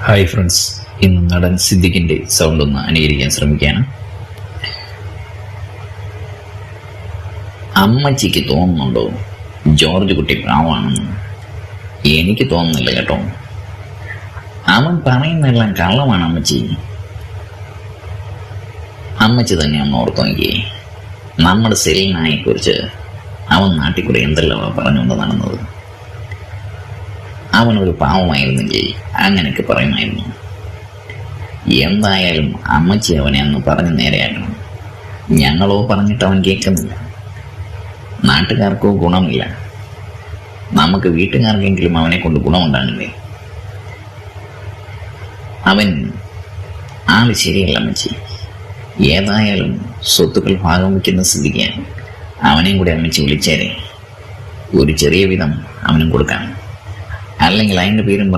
Hi friends, ഇന്ന് നടൻ സിദ്ദിഖിന്റെ സൗണ്ട് ഒന്ന് അനുകരിക്കാൻ ശ്രമിക്കുകയാണ്. അമ്മച്ചിക്ക് തോന്നുന്നുണ്ടോ ജോർജ് കുട്ടി പ്രാവാണെന്ന്? എനിക്ക് തോന്നുന്നില്ല കേട്ടോ. അവൻ പറയുന്നതെല്ലാം കള്ളമാണ് അമ്മച്ചി. അമ്മച്ചി തന്നെ ഒന്ന് ഓർത്തു നോക്കിയേ. നമ്മുടെ സെലീനായെ കുറിച്ച് അവൻ നാട്ടിൽ കൂടെ എന്തെല്ലാം പറഞ്ഞുകൊണ്ട് നടന്നത്. അവനൊരു പാവമായിരുന്നെങ്കിൽ അങ്ങനെയൊക്കെ പറയുമായിരുന്നു. എന്തായാലും അമ്മച്ചി അവനെ അന്ന് പറഞ്ഞ് നേരെയാക്കണം. ഞങ്ങളോ പറഞ്ഞിട്ട് അവൻ കേൾക്കുന്നില്ല. നാട്ടുകാർക്കോ ഗുണമില്ല. നമുക്ക് വീട്ടുകാർക്കെങ്കിലും അവനെ കൊണ്ട് ഗുണമുണ്ടാകില്ലേ? അവൻ ആള് ശരിയല്ല അമ്മച്ചി. ഏതായാലും സ്വത്തുക്കൾ ഭാഗം വയ്ക്കുന്ന സ്ഥിതിക്ക് അവനെയും കൂടി അമ്മച്ചി വിളിച്ചേരെ. ഒരു ചെറിയ വിധം അവനും കൊടുക്കാം. അല്ലെങ്കിൽ അതിൻ്റെ പേരും